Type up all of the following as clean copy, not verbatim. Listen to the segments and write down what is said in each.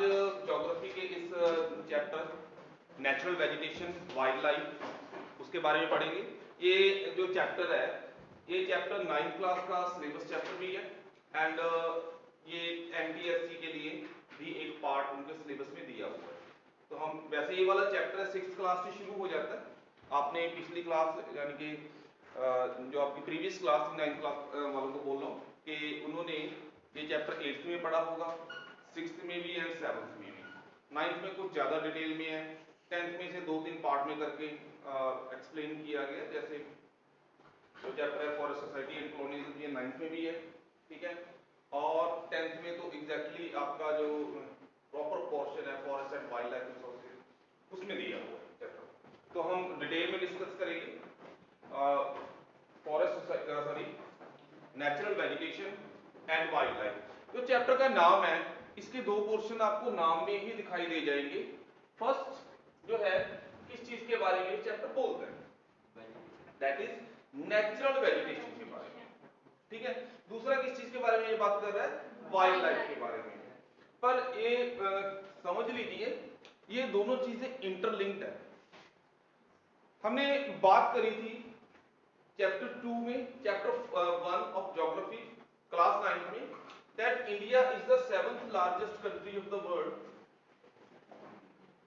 आज ज्योग्राफी के इस chapter natural vegetation wild life उसके बारे में पढ़ेंगे। ये जो चैप्टर है ये चैप्टर 9th क्लास का सिलेबस चैप्टर भी है एंड ये एमपीएससी के लिए भी एक पार्ट उनके सिलेबस में दिया हुआ है। तो हम वैसे ये वाला चैप्टर 6th क्लास से शुरू हो जाता है। आपने पिछली क्लास यानी कि जो आपकी प्रीवियस क्लास थी 9th क्लास वालों को बोल रहा हूँ कि उन्होंने ये चैप्टर 8th में पढ़ा होगा, 6th में भी एंड 7th में भी। 9th में कुछ ज़्यादा डिटेल में है, 10th में इसे 2-3 पार्ट में करके एक्सप्लेन किया गया। जैसे जो चैप्टर है फॉरेस्ट सोसाइटी एंड कॉलोनियलिज्म ये 9th में भी है, ठीक है। और 10th में तो एग्जैक्टली आपका जो प्रॉपर पोर्शन है forest and wild life resources उसमें दिया हुआ है चैप्टर। तो हम डिटेल में डिस्कस करेंगे forest sorry natural vegetation and wild life. जो चैप्टर का नाम है इसके दो पोर्शन आपको नाम में ही दिखाई दे जाएंगे। फर्स्ट जो है किस चीज के बारे में चैप्टर बोलता है, दैट इज नेचुरल वेजिटेशन के बारे में, ठीक है। दूसरा किस चीज के बारे में ये बात कर रहा है, वाइल्ड लाइफ के बारे में। पर ये समझ लीजिए ये दोनों चीजें इंटरलिंक्ड है। हमने बात करी थी चैप्टर 2 में, चैप्टर 1 ऑफ ज्योग्राफी क्लास 9 में, that India is the 7th largest country of the world.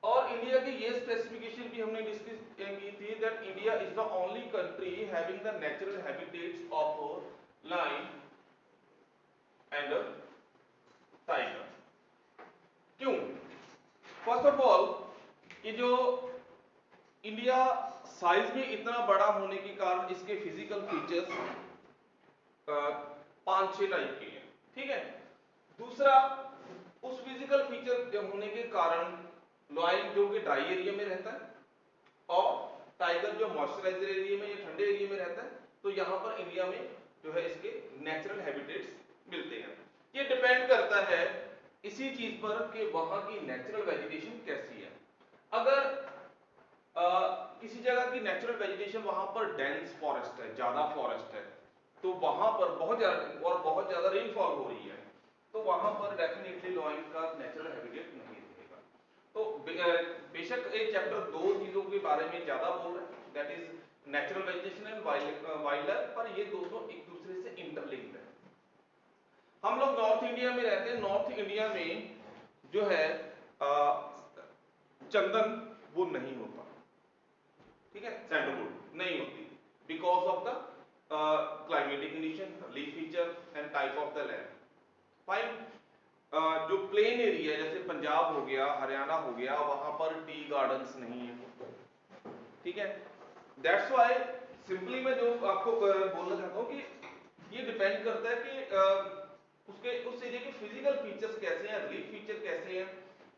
और इंडिया की ये स्पेसिफिकेशन भी हमने डिस्कस की थी that India is the only country having the natural habitats of lion and tiger. क्यों? First of all ये जो इंडिया साइज में इतना बड़ा होने के कारण इसके फिजिकल फीचर्स 5-6 टाइप के हैं, ठीक है। दूसरा उस फिजिकल फीचर होने के कारण लायन जो कि ड्राई एरिया में रहता है और टाइगर जो मॉइस्चराइजर एरिया में या ठंडे एरिया में रहता है। तो यहाँ पर इंडिया में जो है इसके नेचुरल हैबिटेट्स मिलते हैं। ये डिपेंड करता है इसी चीज पर कि वहां की नेचुरल वेजिटेशन कैसी है। अगर किसी जगह की नेचुरल वेजिटेशन वहां पर डेंस फॉरेस्ट है, ज्यादा फॉरेस्ट है, तो वहां पर बहुत ज्यादा रेनफॉल हो रही है, तो वहां पर डेफिनेटली लायन का नेचुरल हैबिटेट नहीं रहेगा। तो बेशक ये चैप्टर दो चीजों के बारे में ज्यादा बोल रहा है, that is natural vegetation and wild life, पर ये दोनों एक दूसरे से इंटरलिंक्ड है। हम लोग नॉर्थ इंडिया में रहते हैं, नॉर्थ इंडिया में जो है चंदन वो नहीं होता, ठीक है, सैंडलवुड नहीं होती because of the climatic condition, leaf feature and type of the land. Fine. जो प्लेन एरिया जैसे पंजाब हो गया, हरियाणा हो गया, वहां पर टी गार्डन्स नहीं है, ठीक है। दैट्स व्हाई सिंपली मैं जो आपको बोलना चाहता हूं कि ये डिपेंड करता है कि उसके उस एरिया के फिजिकल फीचर्स कैसे हैं, लीफ फीचर कैसे हैं,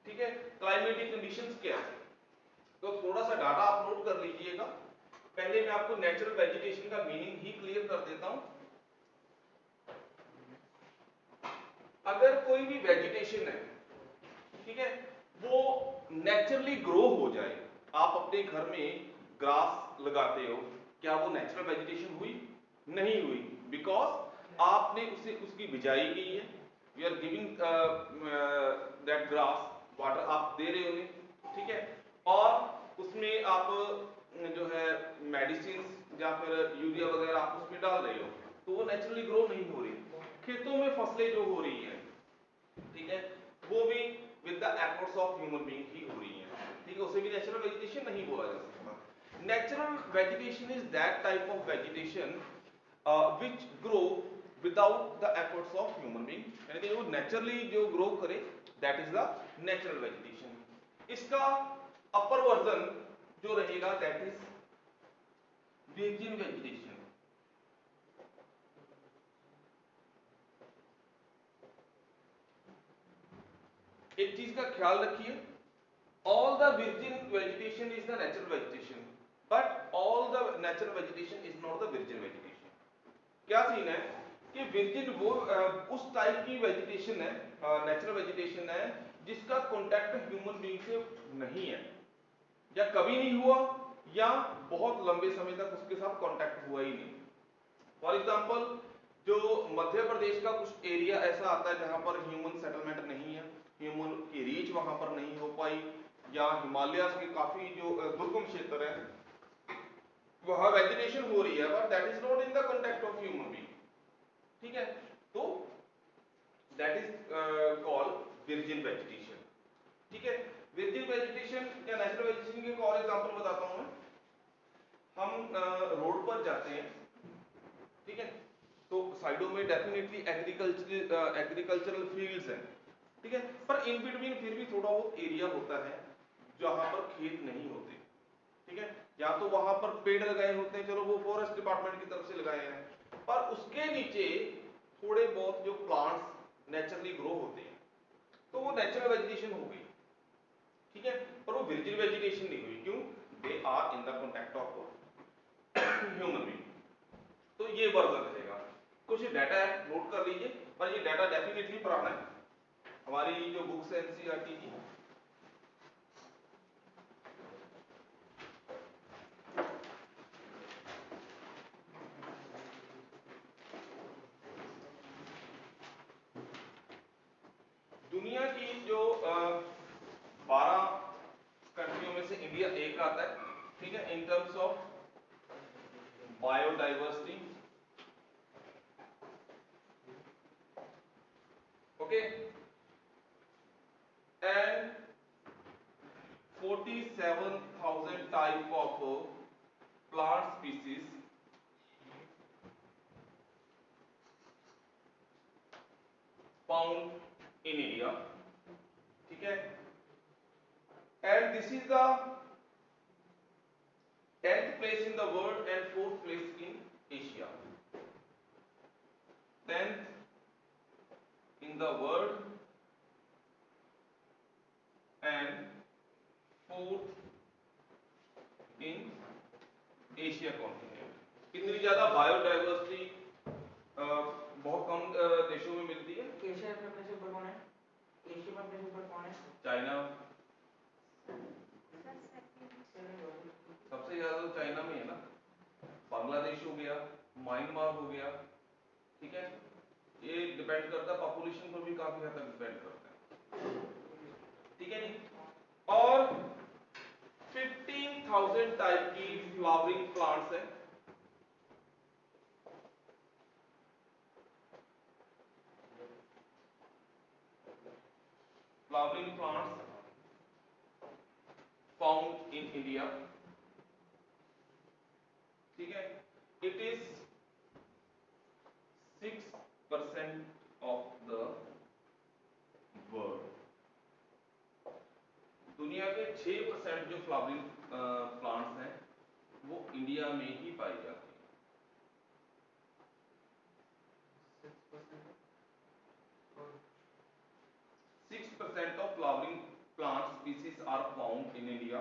ठीक है, क्लाइमेटिक कंडीशंस क्या है। तो थोड़ा सा डाटा आप नोट कर लीजिएगा। पहले मैं आपको नेचुरल वेजिटेशन का मीनिंग ही क्लियर कर देता हूं। अगर कोई भी वेजिटेशन है, ठीक है, वो नेचुरली ग्रो हो जाए, आप अपने घर में ग्रास लगाते हो, क्या वो नेचुरल वेजिटेशन हुई? नहीं हुई, बिकॉज आपने उसे उसकी बिजाई की है, you are giving that grass water, आप दे रहे हो उन्हें, ठीक है, और उसमें आप जो है मेडिसिन या फिर यूरिया वगैरह आप उसमें डाल रहे हो, तो वो नेचुरली ग्रो नहीं हो रही। खेतों में फसलें जो हो रही हैं, ठीक है, वो भी with the efforts of human being ही हो रही हैं, ठीक है, उसे भी नेचुरल वेजिटेशन नहीं बोला जा सकता। Natural vegetation is that type of vegetation which grow without the efforts of human being, यानी कि वो नेचुरली जो ग्रो करे, that is the natural vegetation. इसका अपर वर्जन जो रहेगा दैट इज वर्जिन वेजिटेशन। एक चीज का ख्याल रखिए, all the virgin vegetation is the natural vegetation, but all the natural vegetation is not the virgin vegetation। क्या सीन है कि virgin वो उस टाइप की वेजिटेशन है, नेचुरल वेजिटेशन है जिसका कांटेक्ट ह्यूमन बीइंग से नहीं है, या कभी नहीं हुआ, या बहुत लंबे समय तक उसके साथ कांटेक्ट हुआ ही नहीं। फॉर एग्जांपल जो मध्य प्रदेश का कुछ एरिया ऐसा आता है जहां पर ह्यूमन सेटलमेंट नहीं है, ह्यूमन की रीच वहां पर नहीं हो पाई, या हिमालय के काफी जो दुर्गम क्षेत्र है वहां वेजिटेशन हो रही है but that is not in the contact of human being, ठीक है, तो दैट इज कॉल्ड विर्जिन वेजिटेशन, ठीक है। विर्जिन वेजिटेशन या नेचुरल वेजिटेशन के एक और एग्जांपल बताता हूं मैं। हम रोड पर जाते हैं, ठीक है, तो साइडों में डेफिनेटली एग्रीकल्चरल फील्ड्स हैं, ठीक है, पर इन बिटवीन फिर भी थोड़ा बहुत एरिया होता है जहां पर खेत नहीं होते, ठीक है, या तो वहां पर पेड़ लगाए होते हैं, चलो वो फॉरेस्ट डिपार्टमेंट की तरफ से लगाए हैं, पर उसके नीचे थोड़े बहुत जो प्लांट्स नेचुरली ग्रो होते हैं, तो वो नेचुरल वेजिटेशन हो गई, ठीक है, पर वो विर्जिन वेजिटेशन नहीं हुई, क्यों? They are in the contact of human being. तो ये वर्जन रहेगा, कुछ डाटा है नोट कर लीजिए, पर ये डाटा डेफिनेटली पुराना है, हमारी जो बुक्स है एनसीईआरटी की। दुनिया की जो 12 कंट्रियों में से इंडिया एक आता है, ठीक है, in terms of biodiversity, okay, and 47,000 type of plant species found in India, ठीक है, and this is the 10th place in the world and 4th place in Asia. 10th in the world and 4th in Asia continent. कितनी ज्यादा biodiversity बहुत कम देशों में मिलती है। Asia में अपने से ऊपर कौन है? एशिया में अपने से ऊपर कौन है? चाइना, सबसे ज्यादा तो चाइना में है ना, बांग्लादेश हो गया, म्यांमार हो गया, ठीक है, ये डिपेंड करता है पॉपुलेशन पर भी काफी हद तक डिपेंड करता है, ठीक है नहीं। और 15,000 टाइप की फ्लावरिंग प्लांट्स है, flowering plants found in India, ठीक है, it is 6% of the world. दुनिया के 6% जो फ्लावरिंग प्लांट्स हैं वो इंडिया में ही पाई जाती है। 6% of flowering plant species are found in India.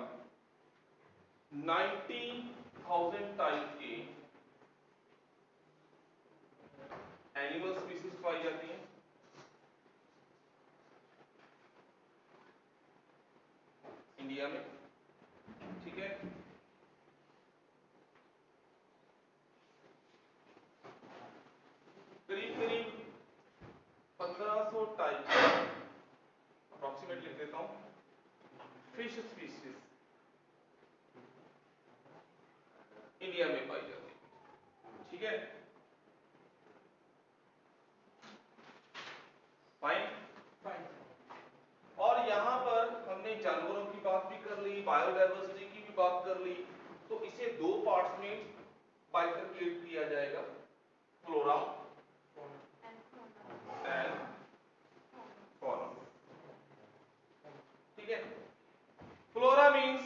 90,000 type के एनिमल स्पीसीज पाई जाती हैं इंडिया में, ठीक है, करीब करीब 1500 टाइप अप्रोक्सीमेट लिख देता हूं फिश स्पीसीज इंडिया में पाई जाती है, ठीक है, फाइन। और यहां पर हमने जानवरों की बात भी कर ली, बायोडाइवर्सिटी की भी बात कर ली, तो इसे दो पार्ट्स में बाइफरकेट किया जाएगा, फ्लोरा एंड फौना, ठीक है। फ्लोरा मींस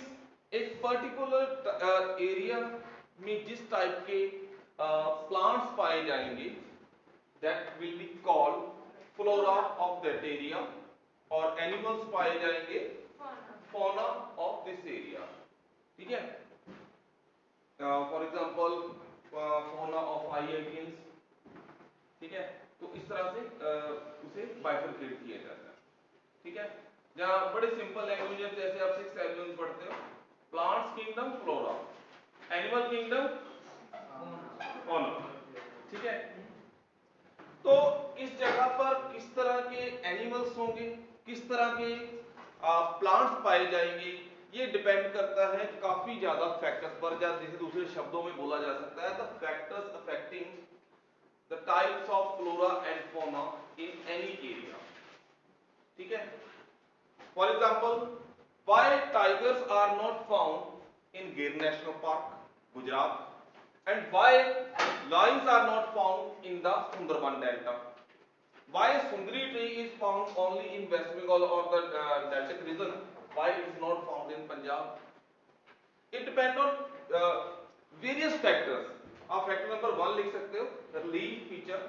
एक पर्टिकुलर एरिया में जिस टाइप के प्लांट्स पाए जाएंगे that will be called flora of that area, और एनिमल्स पाए जाएंगे फौना ऑफ दिस एरिया, ठीक है। फॉर एग्जांपल फौना ऑफ आई एवियंस, ठीक है, तो इस तरह से उसे बाइफरकेट किया जाता है, ठीक है। जहां बड़े सिंपल लैंग्वेज है, जैसे आप 6 एलिमेंट्स पढ़ते हो, plants kingdom flora, animal kingdom fauna, ठीक है। तो इस जगह पर किस तरह के एनिमल्स होंगे, किस तरह के प्लांट्स पाए जाएंगे, ये डिपेंड करता है काफी ज्यादा फैक्टर्स पर, या जैसे दूसरे शब्दों में बोला जा सकता है the factors affecting the types of flora and fauna in any area. ठीक है, for example why tigers are not found in Gir national park Gujarat, and why lions are not found in the Sundarban Delta, why Sundari tree is found only in West Bengal or the Deltic region, why it is not found in Punjab. It depends on various factors. आप factor number 1 लिख सकते हो, leaf feature,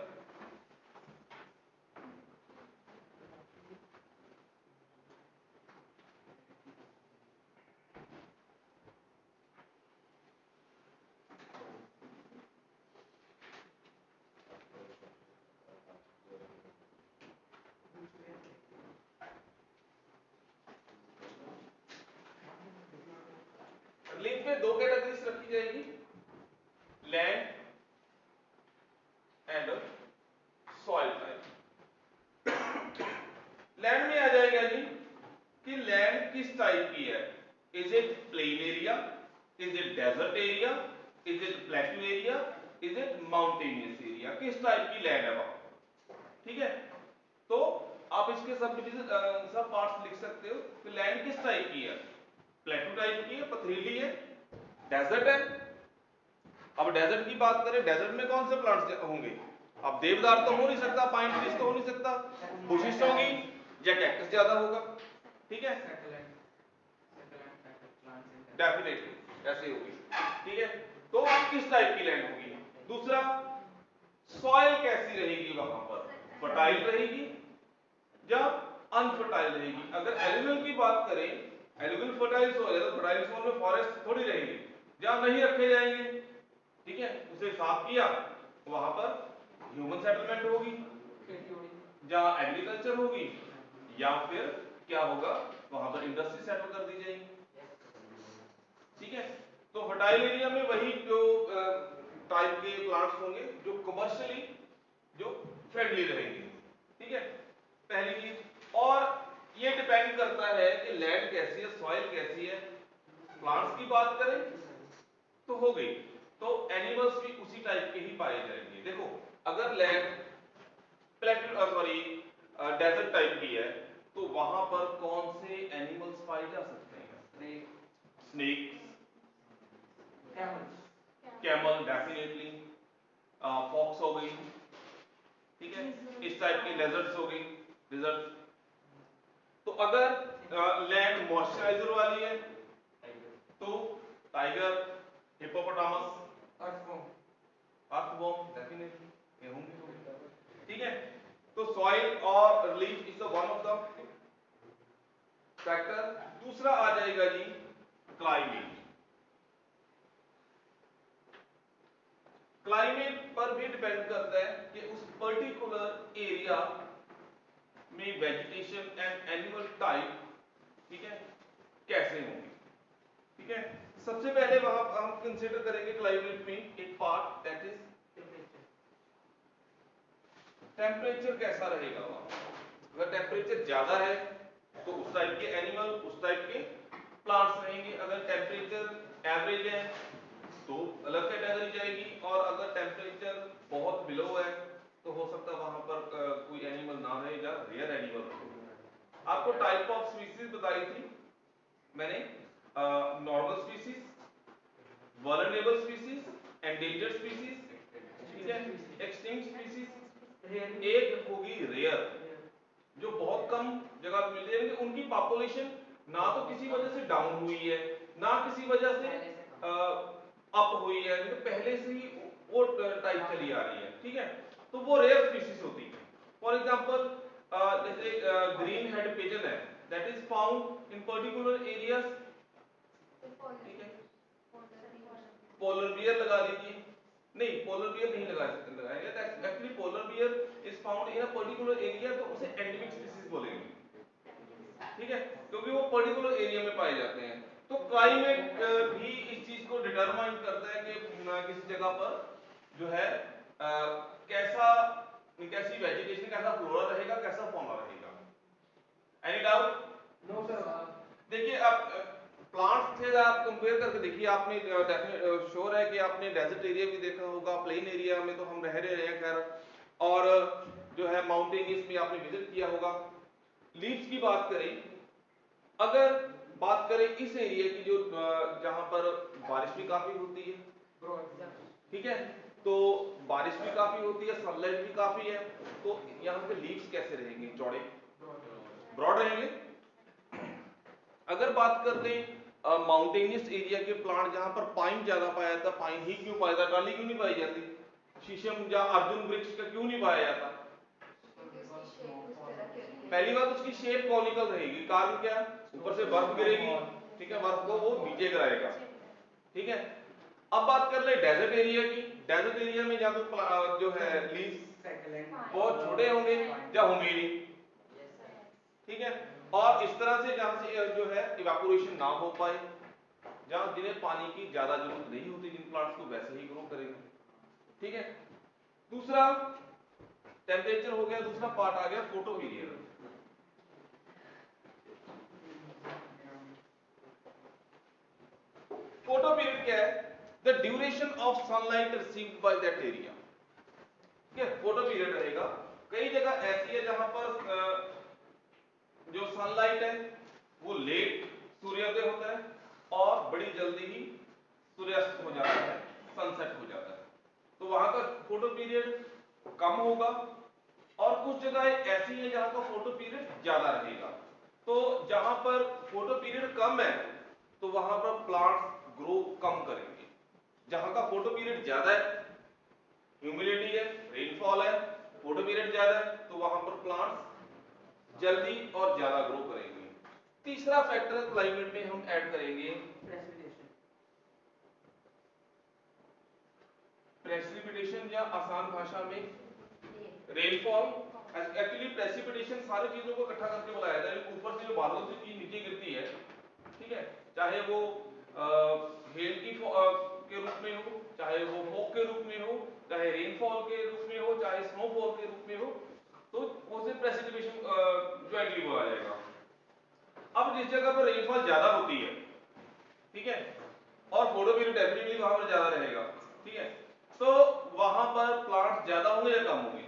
leaf में दो categories रखी जाएगी, land and soil type. Land में आ जाएगा जी कि लैंड किस टाइप की है, is it plain area, is it desert area, is it plateau area, is it mountainous area, किस टाइप की लैंड है वहां। ठीक है, तो आप इसके सब डिवीजन सब पार्ट्स लिख सकते हो कि लैंड किस टाइप की है, प्लेट्यू टाइप की है, पथरीली है, डेजर्ट है। अब डेजर्ट की बात करें, डेजर्ट में कौन से प्लांट्स होंगे, अब देवदार तो हो नहीं सकता, पाइन ट्रीज तो हो नहीं सकता, बुशिस होंगी या कैक्टस ज्यादा होगा। ठीक है, डेफिनेटली ऐसे होगी। ठीक है, तो किस टाइप की लैंड होगी। दूसरा, सॉइल कैसी रहेगी वहां पर, फर्टाइल रहेगी या अनफर्टाइल रहेगी। अगर एलुवियल की बात करें, एलुवियल फर्टाइल सॉइल है तो फर्टाइल सॉइल में फॉरेस्ट थोड़ी रहेगी, जहां नहीं रखे जाएंगे। ठीक है, उसे साफ किया, वहां पर ह्यूमन सेटलमेंट होगी, जहां एग्रीकल्चर होगी, या फिर क्या होगा, वहां पर इंडस्ट्री सेटल कर दी जाएगी। ठीक है, तो फर्टाइल एरिया में वही जो टाइप के प्लांट्स होंगे जो कमर्शियली जो फ्रेंडली रहेंगे। ठीक है, पहली चीज। और ये डिपेंड करता है कि लैंड कैसी है, सॉइल कैसी है। प्लांट्स की बात करें तो हो गई, तो एनिमल्स भी उसी टाइप के ही पाए जाएंगे। देखो, अगर लैंड डेजर्ट टाइप की है तो वहां पर कौन से एनिमल्स पाए जा सकते हैं, स्नेक, कैमल डेफिनेटली, फॉक्स हो गई। ठीक है, इस टाइप की लेजर्ड्स हो गई, लिजर्ड्स। तो अगर लैंड मॉइस्चराइजर वाली है तो टाइगर, हिप्पोपोटामस, अर्थवॉर्म डेफिनेटली ये होंगे। ठीक है, तो सॉइल और relief is the one of the factor. दूसरा आ जाएगा जी क्लाइमेट। क्लाइमेट पर भी डिपेंड करता है कि उस पर्टिकुलर एरिया में वेजिटेशन एंड एनिमल टाइप, ठीक है, कैसे होंगे। ठीक है, सबसे पहले वहां हम कंसीडर करेंगे क्लाइमेट में एक पार्ट दैट इज टेम्परेचर कैसा रहेगा वहां। अगर टेम्परेचर ज्यादा है तो उस टाइप के एनिमल, उस टाइप के प्लांट्स रहेंगे। अगर टेम्परेचर एवरेज है तो अलग कैटेगरी जाएगी, और अगर टेम्परेचर बहुत बिलो है तो हो सकता है वहां पर कोई एनिमल ना रहे या रेयर एनिमल रहे। आपको टाइप ऑफ स्पीसीज बताई थी मैंने, normal species, vulnerable species, endangered species, ठीक है, एक्सटिंक्ट स्पीसीज, एक होगी रेयर जो बहुत कम जगह पे मिलती है, उनकी पॉपुलेशन ना तो किसी वजह से डाउन हुई है ना किसी वजह से अप हुई है, तो पहले से ही वो टाइप चली आ रही है। ठीक है, तो वो रेयर स्पीसीज होती है। फॉर एग्जांपल जैसे ग्रीन हेड पिजन है, that is found in particular areas. ठीक है, पोलर बियर लगा दीजिए, नहीं पोलर बियर नहीं लगाएंगे, actually polar bear is found in a particular area, तो उसे एंडेमिक स्पीसीज बोलेंगे। ठीक है, क्योंकि वो पर्टिकुलर एरिया में पाए जाते हैं। तो क्लाइमेट भी इस चीज को डिटरमाइन करता है कि किस जगह पर जो है कैसा कैसी वेजिटेशन, कैसा फ्लोरा रहेगा, कैसा फौना रहेगा। Any doubt? No sir. देखिए अब प्लांट्स से आप कंपेयर करके देखिए, आपने डेफिनेट श्योर है कि आपने डेजर्ट एरिया भी देखा होगा, प्लेन एरिया में तो हम रह रहे हैं खैर, और जो है माउंटेनियस में आपने विजिट किया होगा। लीव्स की बात करें, अगर बात करें इस एरिया की जो जहां पर बारिश भी काफी होती है, ठीक है, तो बारिश भी काफी होती है, सनलाइट भी काफी है, तो यहाँ पे लीव्स कैसे रहेंगे? चौड़े, ब्रॉड रहेंगे। अगर बात कर लें माउंटेनियस एरिया के प्लांट जहां पर पाइन ज्यादा पाया जाता, पाइन ही क्यों पाया जाता, टाली क्यों नहीं पाई जाती, शीशम या अर्जुन वृक्ष का क्यों नहीं पाया जाता? पहली बात उसकी शेप कॉनिकल रहेगी, कारण क्या, ऊपर से बर्फ गिरेगी, ठीक है, बर्फ को वो नीचे गिराएगा, ठीक है। अब बात कर ले डेजर्ट एरिया की, डेजर्ट एरिया में या तो जो है लीव्स बहुत छोटे होंगे या होंगे नहीं, ठीक है, और इस तरह से जहां से जो है इवेपोरेशन ना हो पाए, जहां जिन्हें पानी की ज्यादा जरूरत नहीं होती, जिन प्लांट्स को वैसे ही ग्रो करेंगे, ठीक है। दूसरा टेम्परेचर हो गया, दूसरा पार्ट आ गया फोटो पीरियड। फोटो पीरियड क्या है? The duration of sunlight received by that area, ठीक है, फोटो पीरियड रहेगा। कई जगह ऐसी है जहां पर जो सनलाइट है वो लेट सूर्योदय होता है और बड़ी जल्दी ही सूर्यास्त हो जाता है, सनसेट हो जाता है, तो वहां का फोटो पीरियड कम होगा। और कुछ जगह ऐसी है जहां का फोटो पीरियड ज्यादा रहेगा, तो जहां पर फोटो पीरियड कम है तो वहां पर प्लांट्स ग्रो कम करेंगे। जहां का फोटो पीरियड ज्यादा है, ह्यूमिडिटी है, रेनफॉल है, फोटो पीरियड ज्यादा है, तो वहां पर प्लांट्स जल्दी और ज्यादा ग्रो करेंगे। तीसरा फैक्टर क्लाइमेट में हम ऐड करेंगे प्रेसिपिटेशन, या आसान भाषा में रेनफॉल। एक्चुअली प्रेसिपिटेशन सारी चीजों को इकट्ठा करके बुलाया जाता है, ऊपर से जो बादलों से चीज नीचे गिरती है, ठीक है, चाहे वो हेल की के रूप में हो, चाहे वो फॉग के रूप में हो, चाहे रेनफॉल के रूप में हो, चाहे स्नोफॉल के रूप में हो, तो उसे प्रेसिपिटेशन ज्वाइंटली बोला जाएगा। अब जिस जगह पर रेनफॉल ज्यादा होती है, ठीक है, और फोटो पीरियड डेफिनेटली वहां पर ज्यादा रहेगा, ठीक है, तो वहां पर प्लांट्स ज्यादा होंगे या कम होंगे?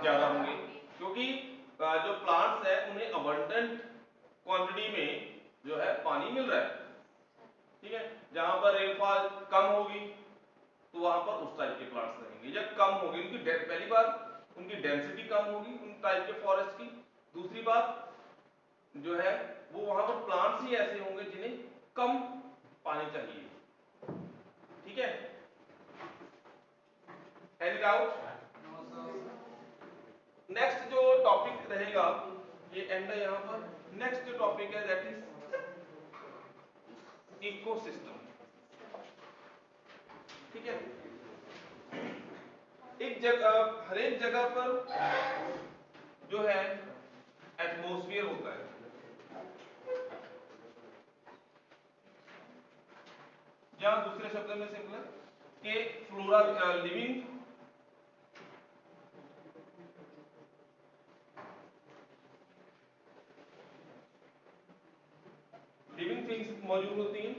ज्यादा होंगे, क्योंकि जो प्लांट्स है उन्हें अबंडेंट क्वांटिटी में जो है पानी मिल रहा है, ठीक है। जहां पर रेनफॉल कम होगी तो वहां पर उस टाइप के प्लांट्स रहेंगे, या कम होगी उनकी पहली बात उनकी डेंसिटी कम होगी उन टाइप के फॉरेस्ट की। दूसरी बात जो है वो वहां पर प्लांट्स ही ऐसे होंगे जिन्हें कम पानी चाहिए, ठीक है। Any doubt? नेक्स्ट जो टॉपिक रहेगा, ये एंड है यहां पर। नेक्स्ट जो टॉपिक है दैट इज इकोसिस्टम, ठीक है। एक जगह, हर एक जगह पर जो है एटमॉस्फेयर होता है, या दूसरे शब्द में सिंपल कि फ्लोरा लिविंग थिंग्स मौजूद होती हैं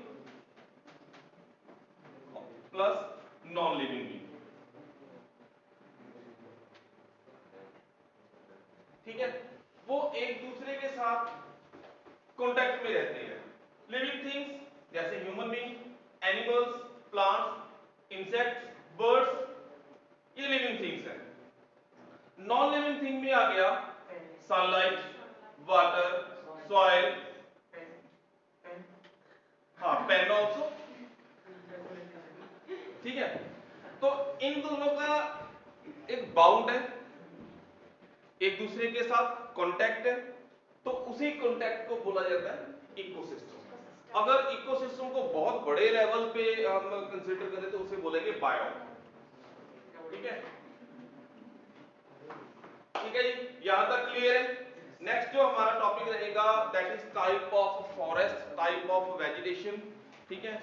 प्लस नॉन लिविंग भी, ठीक है, वो एक दूसरे के साथ कांटेक्ट में रहते हैं। लिविंग थिंग्स जैसे human being, animals, plants, insects, birds, ये लिविंग थिंग्स हैं। नॉन लिविंग थिंग में आ गया सनलाइट, वाटर, सॉइल, हाँ पेन ऑल्सो, ठीक है। तो इन दोनों का एक बाउंड है, एक दूसरे के साथ कांटेक्ट है, तो उसी कांटेक्ट को बोला जाता है इकोसिस्टम। अगर इकोसिस्टम को बहुत बड़े लेवल पे हम कंसीडर करें तो उसे बोलेंगे बायोम, ठीक है, ठीक है जी, यहां तक क्लियर है। नेक्स्ट जो हमारा टॉपिक रहेगा that is type of forest, type of vegetation, ठीक है,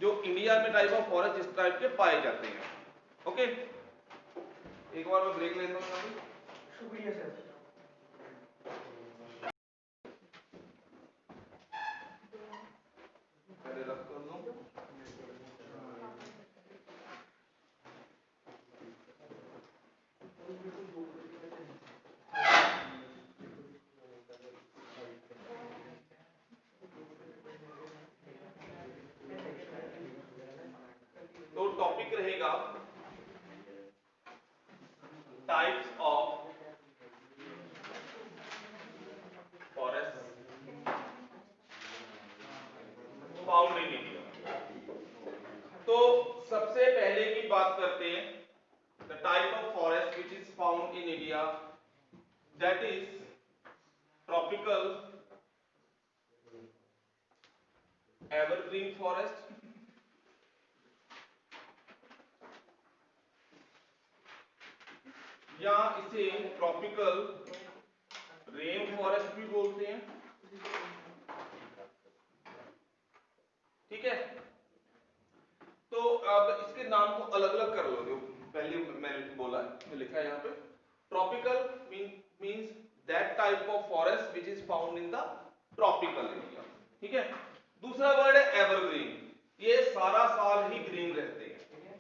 जो इंडिया में टाइप ऑफ फॉरेस्ट इस टाइप के पाए जाते हैं। ओके, एक बार मैं ब्रेक लेता हूं। शुक्रिया सर। करते हैं the type of forest which is found in India, that is tropical evergreen forest, या इसे ट्रॉपिकल रेन फॉरेस्ट भी बोलते हैं। ठीक है, तो अब इसके नाम को अलग अलग कर लो। जो पहले मैंने बोला है, लिखा है यहाँ पे, tropical means that type of forest which is found in the tropical area. ठीक है, दूसरा वर्ड है एवरग्रीन, ये सारा साल ही ग्रीन रहते हैं।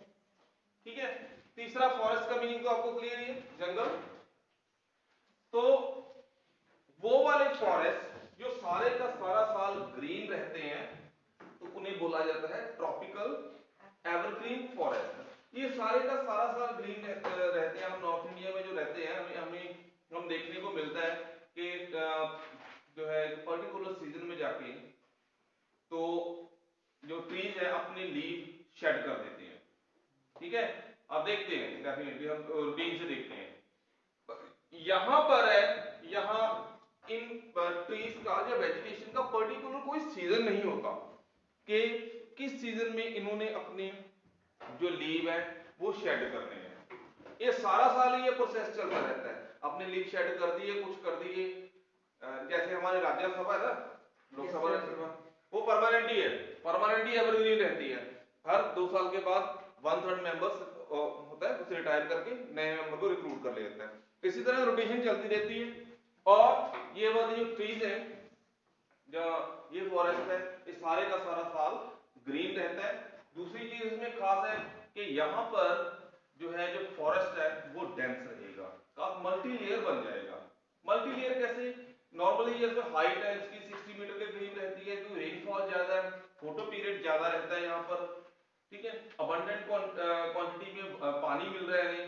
ठीक है, तीसरा फॉरेस्ट का मीनिंग तो आपको क्लियर है, जंगल। तो वो वाले फॉरेस्ट जो सारे का सारा साल ग्रीन रहते हैं तो उन्हें बोला जाता है ट्रॉपिकल एवरग्रीन फॉरेस्ट। ये सारे का सारा साल ग्रीन रहते हैं। हम नॉर्थ इंडिया में जो रहते हैं, हम देखने को मिलता है कि जो है पर्टिकुलर सीजन में जाके तो जो ट्रीज है अपने लीव शेड कर देते हैं। ठीक है, अब देखते हैं, डेफिनेटली हम रूटीन से देखते हैं। यहां पर है, यहां इन ट्रीज का या वेजिटेशन का पर्टिकुलर कोई सीजन नहीं होता कि किस सीजन में इन्होंने अपने जो लीव है वो शेड करने हैं। ये सारा साल ही ये प्रोसेस चलता रहता है। अपने लीव शेड कर दिए, कुछ कर दिए। जैसे हमारे राज्यसभा है ना, लोकसभा राज्यसभा, वो परमानेंट ही है, परमानेंट ही एवरग्रीन रहती है। हर 2 साल के बाद 1/3 मेंबर्स होता है, उसे रिटायर करके नए मेंबर को रिक्रूट कर लेता है। इसी तरह रोटेशन चलती रहती है। और ये वाली जो ट्रीज है, जो ये फॉरेस्ट है, ये सारे का सारा साल ग्रीन रहता है। दूसरी चीज इसमें खास है कि यहाँ पर जो है जो फॉरेस्ट है वो डेंस रहेगा, का मल्टी लेयर बन जाएगा। मल्टी लेयर कैसे? नॉर्मली ये जो हाइट है इसकी 60 मीटर के करीब रहती है, तो रेनफॉल ज्यादा है, फोटो पीरियड ज्यादा रहता है यहाँ पर। ठीक है, अबंडेंट क्वांटिटी में पानी मिल रहा है,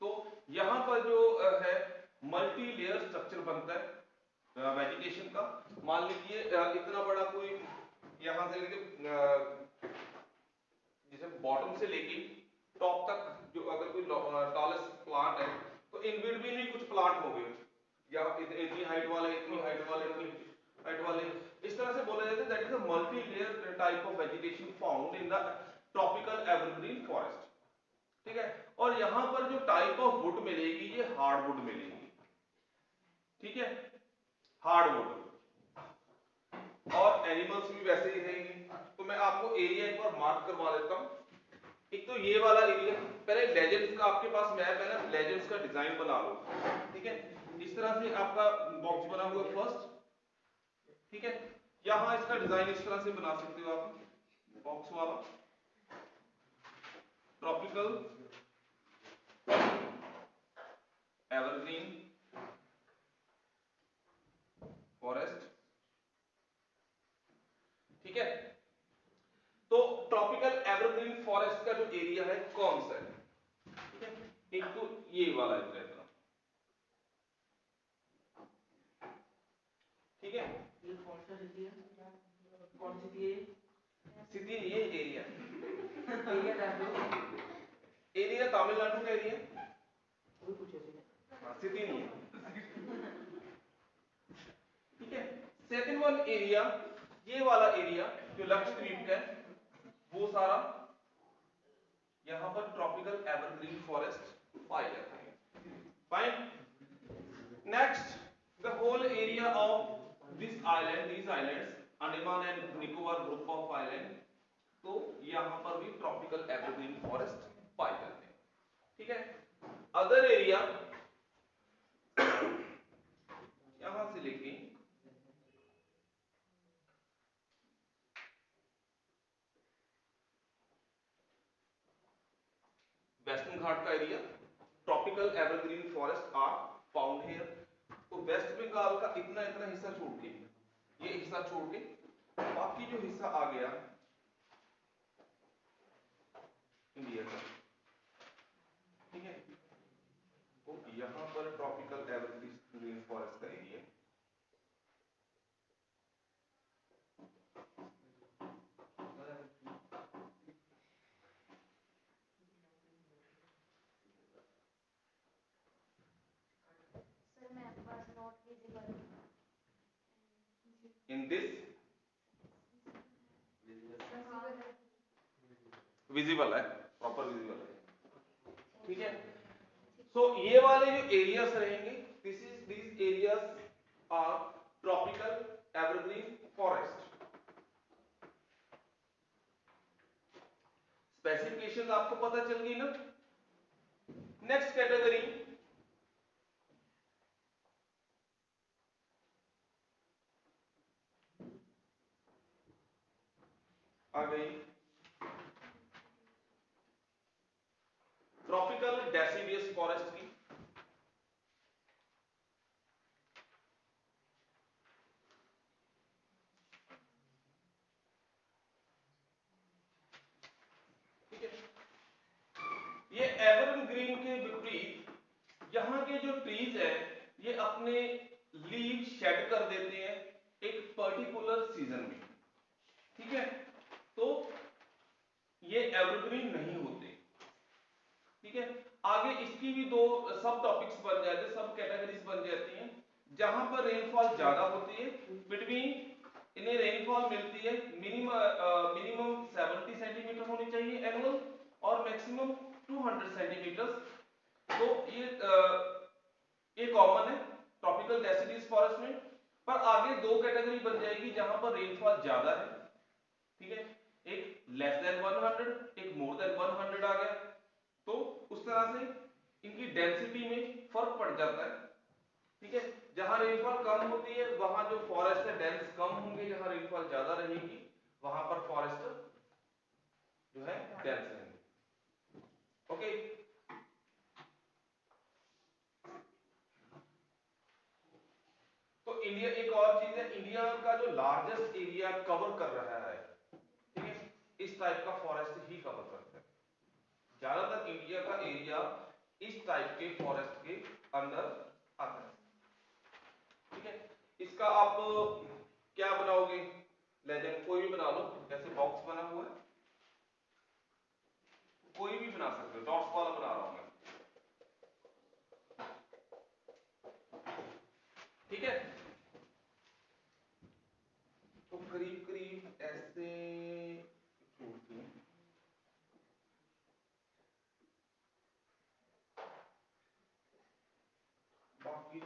तो यहाँ पर जो है मल्टी लेयर स्ट्रक्चर बनता है वेजिटेशन का। मान लीजिए इतना बड़ा कोई यहाँ से लेके जैसे बॉटम से लेके टॉप तक जो अगर कोई टॉलेस्ट प्लांट है तो इन बिटवीन भी कुछ प्लांट होंगे, या इतनी हाइट वाले, इतनी हाइट वाले, इतनी हाइट वाले, इस तरह से बोला जाता है। That is a multi layer type of vegetation found in the tropical evergreen forest. ठीक है, और यहां पर जो टाइप ऑफ वुड मिलेगी ये हार्डवुड मिलेगी। ठीक है, हार्डवुड, और एनिमल्स भी वैसे ही रहेंगे। तो मैं आपको एरिया एक बार मार्क करवा देता हूं। एक तो ये वाला एरिया, पहले लेजेंड्स का आपके पास मैप है ना, लेजेंड्स का डिजाइन बना लो। ठीक है, इस तरह से आपका बॉक्स बना हुआ फर्स्ट। ठीक है, यहां इसका डिजाइन इस तरह से बना सकते हो आप, बॉक्स वाला ट्रॉपिकल एवरग्रीन फॉरेस्ट। ठीक है, तो ट्रॉपिकल एवरग्रीन फॉरेस्ट का जो एरिया है कौन सा है? ठीक है, एक तो ये वाला एरिया, ठीक है, ये कौन सा सिटी है? कौन सी सिटी है? सिटी ये एरिया, एरिया डाल दो। एरिया तमिलनाडु का एरिया, कोई पूछे थे। सिटी नहीं है। ठीक है, सेकंड वन एरिया, ये वाला एरिया जो लक्षद्वीप का है वो सारा, यहां पर ट्रॉपिकल एवरग्रीन फॉरेस्ट पाए जाते हैं। Fine, next the whole area of this island, these islands Andaman and Nicobar group of island, तो यहां पर भी ट्रॉपिकल एवरग्रीन फॉरेस्ट पाए जाते हैं। ठीक है, अदर एरिया यहां से लेके वेस्टर्न घाट का area, tropical evergreen forest are found here. तो वेस्ट बंगाल का इतना इतना हिस्सा छोड़ के, ये हिस्सा छोड़ के बाकी जो हिस्सा आ गया इंडिया का, ठीक है, तो यहां पर ट्रॉपिकल एवरग्रीन फॉरेस्ट का एरिया। इन दिस विजिबल है, प्रॉपर विजिबल है, ठीक है। सो ये वाले जो एरियाज रहेंगे, these areas are tropical evergreen forest। Specifications आपको पता चल गई ना। नेक्स्ट कैटेगरी आ गई ट्रॉपिकल डेसिडियस फॉरेस्ट की। ठीक है, ये एवरग्रीन के विपरीत यहां के जो ट्रीज है ये अपने लीव शेड कर देते हैं एक पर्टिकुलर सीजन में, ठीक है। तो ये एवरग्रीन नहीं होते, ठीक है। आगे इसकी भी दो सब टॉपिक्स बन जाते हैं, सब कैटेगरीज बन जाती हैं। जहां पर रेनफॉल ज्यादा होती है, बिटवीन इन्हें रेनफॉल मिलती है मिनिमम 70 सेंटीमीटर होनी चाहिए एनुअल और मैक्सिमम 200 सेंटीमीटर। तो ये कॉमन है ट्रॉपिकल डेसिडियस फॉरेस्ट में। पर आगे दो कैटेगरी बन जाएगी जहां पर रेनफॉल ज्यादा है, ठीक है। एक लेस देन 100, एक मोर देन 100 आ गया। तो उस तरह से इनकी डेंसिटी में फर्क पड़ जाता है, ठीक है। जहां रेनफॉल कम होती है वहां जो फॉरेस्ट है डेंस कम होंगे, जहां रेनफॉल ज्यादा रहेगी वहां पर फॉरेस्ट जो है डेंस रहेंगे, ओके। तो इंडिया, एक और चीज है, इंडिया का जो लार्जेस्ट एरिया कवर कर रहा है, ठीक है, इस टाइप का फॉरेस्ट ही कवर करता है। ज्यादातर इंडिया का एरिया इस टाइप के फॉरेस्ट के अंदर आता है, ठीक है। इसका आप क्या बनाओगे, लेजेंड कोई भी बना लो, जैसे बॉक्स बना हुआ है कोई भी बना सकते हो, डॉट्स वाला बना रहा हूं मैं, ठीक है। तो करीब करीब ऐसे छोड़ते हैं, बाकी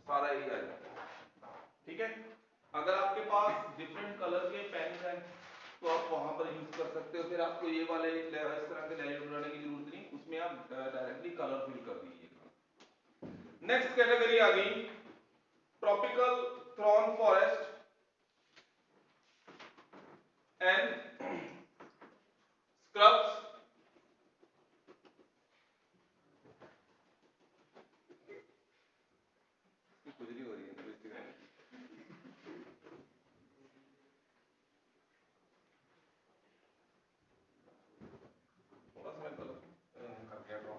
सारा एरिया आ जाता है, ठीक है। अगर आपके पास डिफरेंट कलर के पेन हैं तो आप वहां पर यूज कर सकते हो, फिर आपको ये वाले इस तरह के लेयर बनाने की जरूरत नहीं, उसमें आप डायरेक्टली कलर फिल कर दीजिएगा। नेक्स्ट कैटेगरी आ गई tropical thorn forest and scrubs. खुजली हो रही है थोड़ा सा मैं कलर कर दिया ड्रॉ।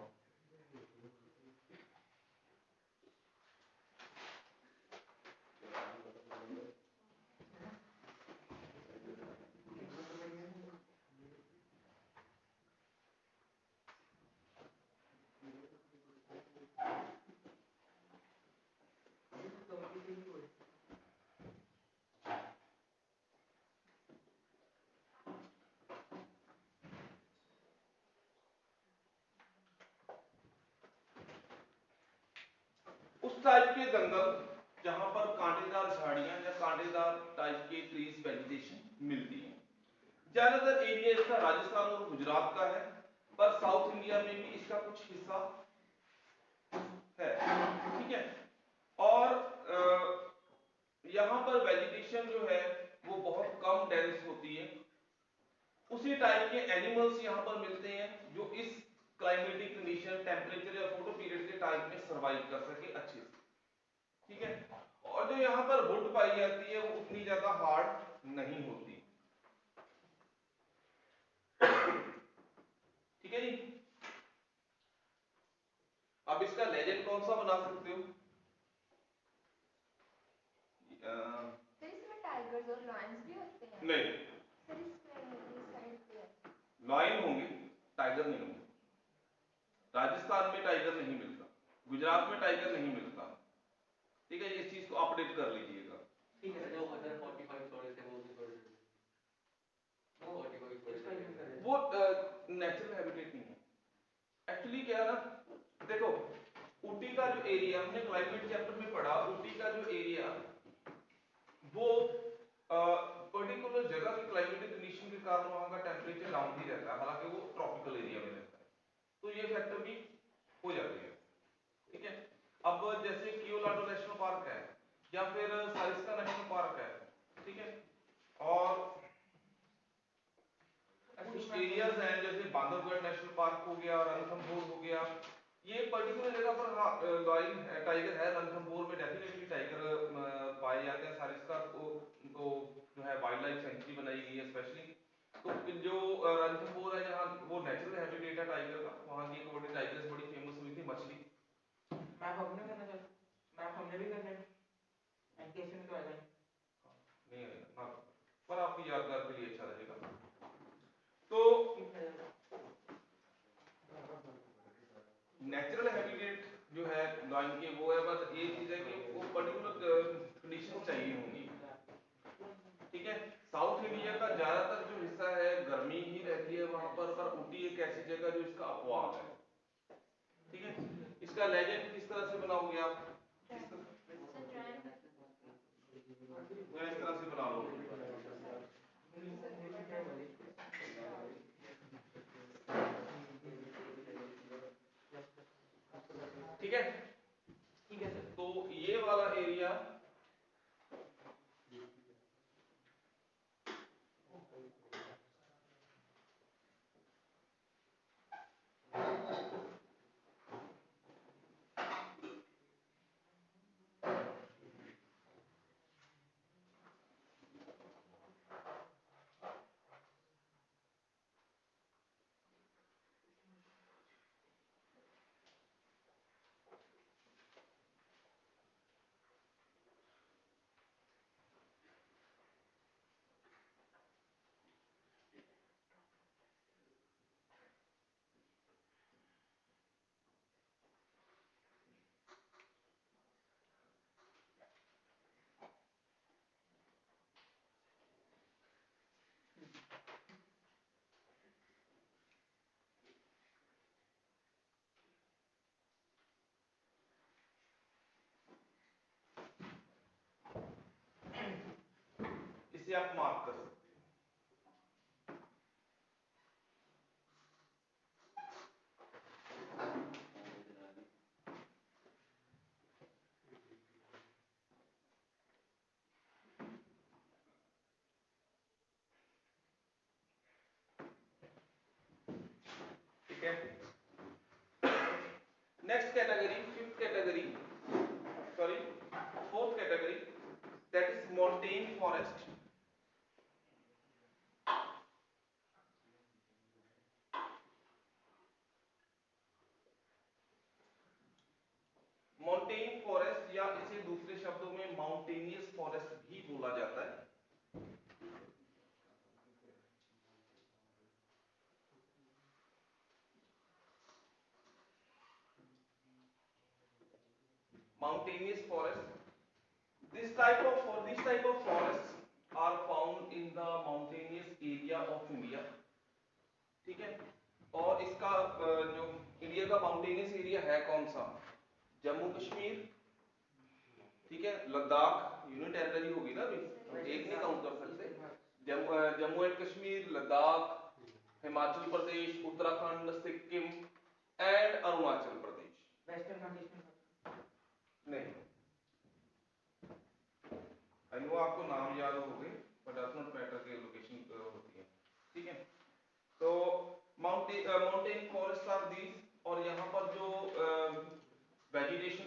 उस टाइप के जंगल जहां पर कांटेदार झाड़ियां या कांटेदार टाइप के ट्रीज वेजिटेशन मिलती है। ज्यादातर एरिया इसका राजस्थान और गुजरात का है, पर साउथ इंडिया में भी इसका कुछ हिस्सा है, ठीक है। और यहां पर वेजिटेशन जो है वो बहुत कम डेंस होती है। उसी टाइप के एनिमल्स यहां पर मिलते हैं जो इस क्लाइमेटिक कंडीशन, टेम्परेचर या फोटो पीरियड के टाइम में सर्वाइव कर सके अच्छे से, ठीक है। और जो यहाँ पर वुड पाई जाती है वो उतनी ज्यादा हार्ड नहीं होती, ठीक है जी। अब इसका लेजेंड कौन सा बना सकते हो? सर इसमें टाइगर्स और लायंस भी होते हैं? नहीं, सर इसमें साइड पे है। लायन होंगे, टाइगर नहीं होंगे। राजस्थान में टाइगर नहीं मिलता, गुजरात में टाइगर नहीं मिलता, ठीक है। इस चीज को अपडेट कर लीजिएगा। ठीक है जो अदर 45 थोड़े थे वो भी थोड़े थे, वो 45 थोड़े इसका यूज करें। वो नेचुरल हैबिटेट नहीं है एक्चुअली। क्या है ना, देखो ऊटी का जो एरिया हमने क्लाइमेट चैप्टर में पढ़ा, ऊटी का जो एरिया वो पर्टिकुलर जगह की क्लाइमेटिक कंडीशन के कारण वहां का टेम्परेचर डाउन ही रहता है, हालांकि वो ट्रॉपिकल एरिया में रहता है, तो ये फैक्टर भी हो जाती है, ठीक है। अब जैसे कियोलाडो नेशनल पार्क है या फिर सारिस्का नेशनल पार्क है, ठीक है, और कुछ एरियाज हैं जैसे बांधवगढ़ नेशनल पार्क हो गया, रणथंभौर हो गया, ये पर्टिकुलर जगह पर हाँ लाइन है, टाइगर है। रणथंभौर में डेफिनेटली टाइगर पाए जाते हैं। सारिस्का को तो जो है वाइल्ड लाइफ सेंचुरी बनाई गई है स्पेशली, तो जो रणथंभौर है जहाँ वो नेचुरल हैबिटेट है टाइगर का, वहाँ की एक बड़ी टाइगर्स बड़ी फेमस हुई थी मछली। मैप हमने करना चाहिए, मैप हमने भी करना है, एनकेएस में तो आएगा नहीं आएगा ना, पर आपकी यादगार के लिए अच्छा रहेगा। तो नेचुरल हैबिटेट जो है लाइन के वो है, बस ये चीज है कि वो पर्टिकुलर कंडीशन चाहिए होंगी, ठीक है। साउथ इंडिया का ज्यादातर जो हिस्सा है गर्मी ही रहती है वहां पर ऊटी एक ऐसी जगह जो इसका अपवाद है, ठीक है। इसका लेजेंड किस तरह से बनाओगे आप? किस तरह? या इस तरह से बना लो, ठीक है। ठीक है सर। तो ये वाला एरिया इसे आप मार्क कर सकते हो, ठीक है। Next category, fifth category, sorry fourth category, that is montane forest। Mountain forest या इसे दूसरे शब्दों में माउंटेनियस फॉरेस्ट भी बोला जाता है। Mountainous forest, this type of forests are found in the mountainous area of India, ठीक है। और इसका जो इंडिया का माउंटेनियस एरिया है कौन सा? जम्मू कश्मीर, ठीक है, लद्दाख, यूनियन टेरिटरी होगी ना अभी, एक नहीं काउंट कर सकते। Jammu and Kashmir, Ladakh, Himachal Pradesh, Uttarakhand, Sikkim and Arunachal Pradesh. Western घाटी नहीं, आई नो आपको नाम याद हो गए, बट डज नॉट मैटर के लोकेशन होती है, ठीक है। तो mountain forest are these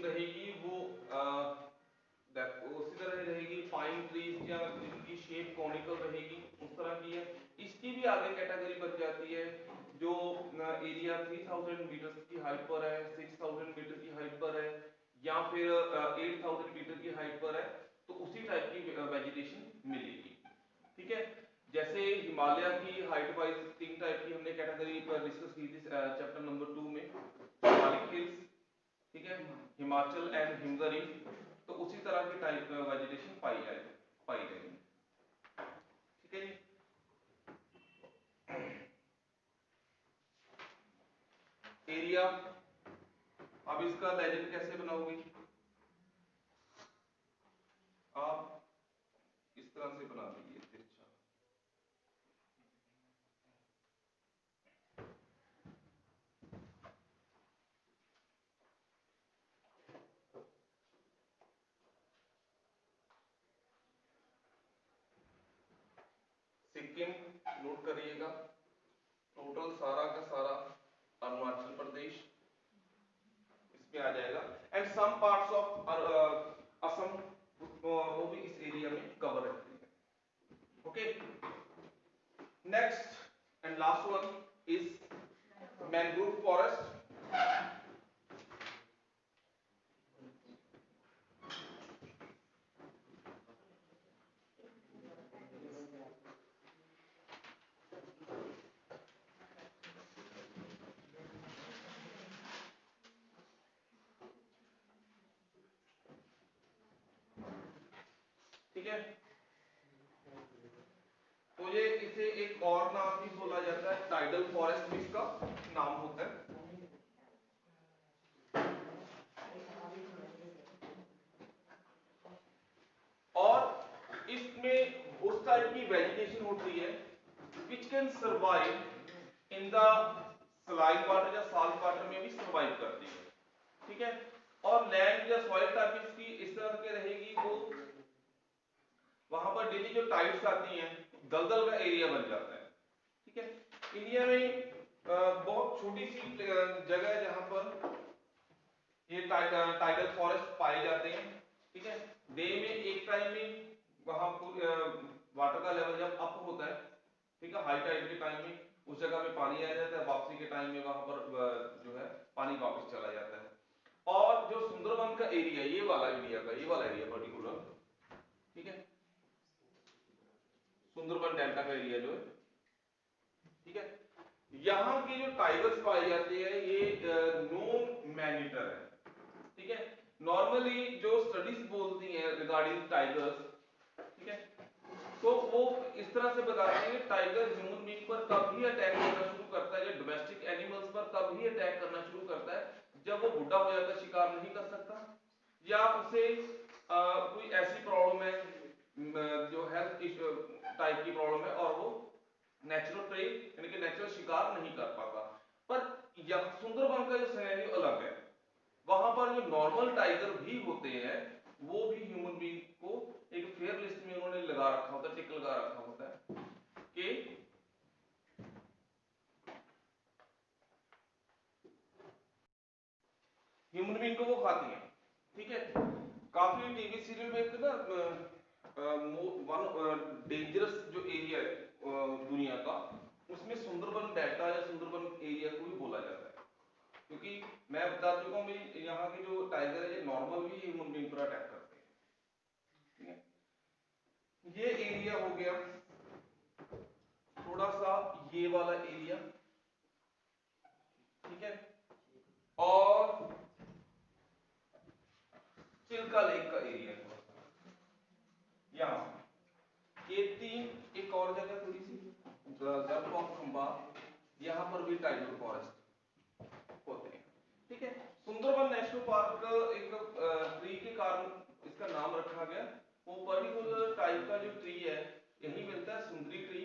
vegetation रहेगी वो उसी तरह रहेगी, पाइन ट्रीज या जिनकी शेप कॉनिकल रहेगी उस तरह की है। इसकी भी आगे कैटेगरी बन जाती है जो एरिया 3000 मीटर की हाइट पर है, 6000 मीटर की हाइट पर है या फिर 8000 मीटर की हाइट पर है, तो उसी टाइप की वेजिटेशन मिलेगी। ठीक है, जैसे हिमालय की हाइट वाइज 3 टाइप की हमने कैटेगरी पर डिस्कस की थी चैप्टर नंबर 2 में, शिवालिक हिल्स, ठीक है, हिमाचल एंड हिमगिरी, तो उसी तरह की टाइप वेजिटेशन पाई जाएगी। ठीक है जी। एरिया, अब इसका लेजेंड कैसे बनाओगे आप, इस तरह से बना दीजिए तिरछा। सिक्किम नोट करिएगा, टोटल सारा का सारा अरुणाचल प्रदेश इसमें आ जाएगा, and some parts of Assam वो भी इस एरिया में कवर रहते हैं। Okay, next and last one is mangrove forest. ठीक है, तो ये इसे एक और नाम भी बोला जाता है, टाइडल फॉरेस्ट भी इसका नाम होता है। और इसमें उस टाइप की वेजिटेशन होती है which can survive in the saline water या salt water में भी survive करती है। ठीक है, और लैंड या सॉइल टाइप इसकी इस तरह के रहेगी, वो वहां पर डेली जो टाइड्स आती हैं दलदल का एरिया बन जाता है। ठीक है, इंडिया में बहुत छोटी सी जगह है जहां पर ये टाइडल फॉरेस्ट पाए जाते हैं। ठीक है, डे में एक टाइम में वहां वाटर का लेवल जब अप होता है, ठीक है, हाई टाइड के टाइम में उस जगह में पानी आ जाता है, वापसी के टाइम में वहां पर जो है पानी वापस चला जाता है। और जो सुंदरबन का एरिया, ये वाला इंडिया का ये वाला एरिया पर्टिकुलर, ठीक है, सुंदरबन डेल्टा का एरिया जो है, ठीक है, यहाँ की जो टाइगर्स पाई जाती है ये नोन मैनीटर है। ठीक है, नॉर्मली जो स्टडीज बोलती हैं रिगार्डिंग टाइगर्स, ठीक है, तो वो इस तरह से बताते हैं कि टाइगर ह्यूमन बीइंग पर तब ही अटैक करना शुरू करता है, या डोमेस्टिक एनिमल्स पर तब ही अटैक करना शुरू करता है जब वो बुढ़ा हो जाता है, शिकार नहीं कर सकता, या उसे कोई ऐसी प्रॉब्लम है जो हेल्थ इश्यू टाइप की प्रॉब्लम है और वो नेचुरल प्रे यानी कि नेचुरल शिकार नहीं कर पाता। पर सुंदरबन का जो सिनेरियो अलग है, वहां पर जो नॉर्मल टाइगर भी होते हैं वो भी ह्यूमन बीइंग को एक फेयर लिस्ट में उन्होंने लगा रखा होता है, टिक लगा रखा होता है कि ह्यूमन बीइंग को वो खाती हैं। ठीक है, काफी टीवी सीरियल में एक ना वन डेंजरस जो एरिया है दुनिया का, उसमें सुंदरबन डेल्टा या सुंदरबन एरिया को भी बोला जाता है, क्योंकि मैं बता चुका हूं भाई यहाँ के जो टाइगर है ये नॉर्मल भी ह्यूमन बीइंग पर अटैक करते हैं। ठीक है, ये एरिया हो गया थोड़ा सा ये वाला एरिया। ठीक है, और चिल्का लेक का एरिया यहाँ, ये तीन, एक और जगह थोड़ी सी गल्फ ऑफ खंबा, यहाँ पर भी टाइडल फॉरेस्ट होते हैं। ठीक है, सुंदरबन नेशनल पार्क एक ट्री के कारण इसका नाम रखा गया, वो पर्टिकुलर टाइप का जो ट्री है यही मिलता है, सुंदरी ट्री।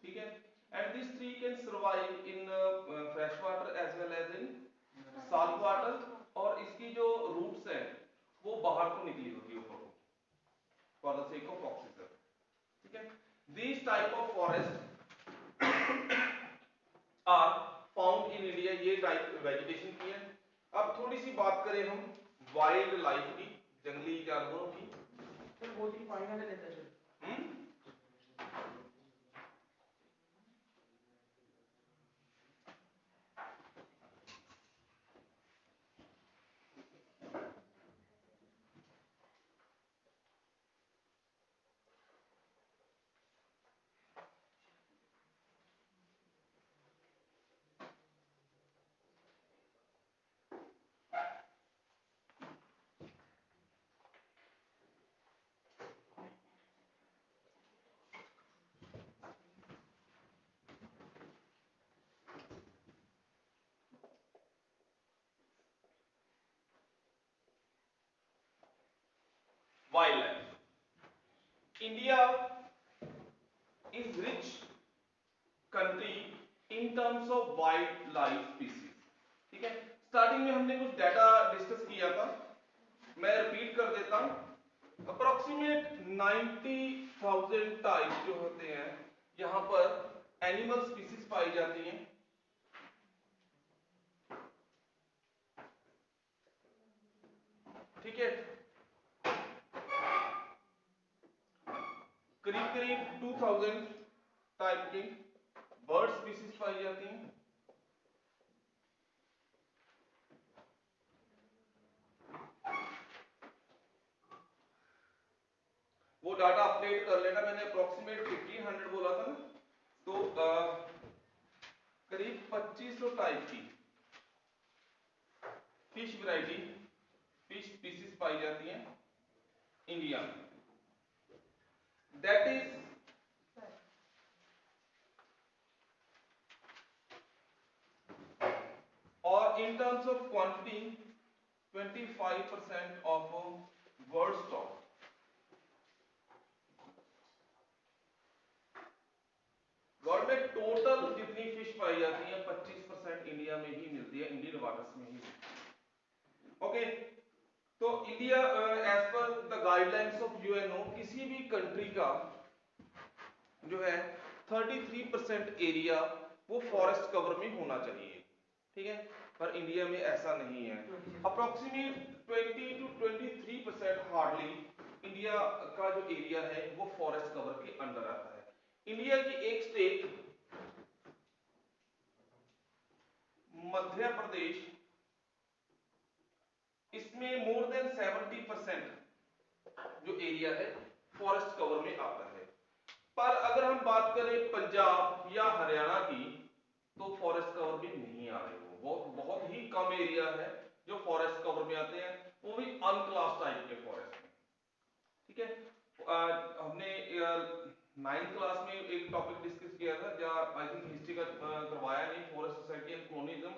ठीक है, and this tree can survive in fresh water as well as in salt water, और इसकी जो रूट्स हैं वो बाहर को निकली होती है ऊपर को, for the sake of oxygen. ठीक है, these type of forest are found in India, ये टाइप वेजिटेशन की है। अब थोड़ी सी बात करें हम वाइल्ड लाइफ की, जंगली जानवरों की। सर वो चीज फाइनल है लेते हैं। Wild life, India is rich country in terms of wild life species. ठीक है, स्टार्टिंग में हमने कुछ डाटा डिस्कस किया था, मैं रिपीट कर देता हूं। अप्रोक्सीमेट 90,000 टाइप जो होते हैं यहां पर एनिमल स्पीसीज पाई जाती हैं। ठीक है, करीब करीब 2000 टाइप की बर्ड स्पीसीज पाई जाती हैं। वो डाटा अपडेट कर लेना, मैंने अप्रोक्सीमेट 1500 बोला था ना, तो करीब 2500 टाइप की फिश वैरायटी, फिश स्पीसीज पाई जाती हैं इंडिया में। दैट इज और in terms of quantity 25% of world stock. World में टोटल जितनी फिश पाई जाती है 25% इंडिया में ही मिलती है, इंडियन वाटर्स में ही। ओके, तो India as per the guidelines of UNO किसी भी कंट्री का जो है 33% एरिया वो फॉरेस्ट कवर में होना चाहिए। ठीक है, पर इंडिया में ऐसा नहीं है। अप्रोक्सीमेट 20 to 23% हार्डली इंडिया का जो एरिया है वो फॉरेस्ट कवर के अंडर आता है। इंडिया की एक स्टेट मध्य प्रदेश, इसमें मोर देन 70% जो एरिया है फॉरेस्ट कवर में आता है। पर अगर हम बात करें पंजाब या हरियाणा की तो फॉरेस्ट कवर में नहीं आ रहे, वो बहुत ही कम एरिया है जो फॉरेस्ट कवर में आते हैं, वो भी अनक्लास टाइप के फॉरेस्ट में। ठीक है, हमने 9th क्लास में एक टॉपिक डिस्कस किया था, जहाँ आई थिंक हिस्ट्री का करवाया नहीं, फॉरेस्ट सोसाइटी एंड कॉलोनिज्म।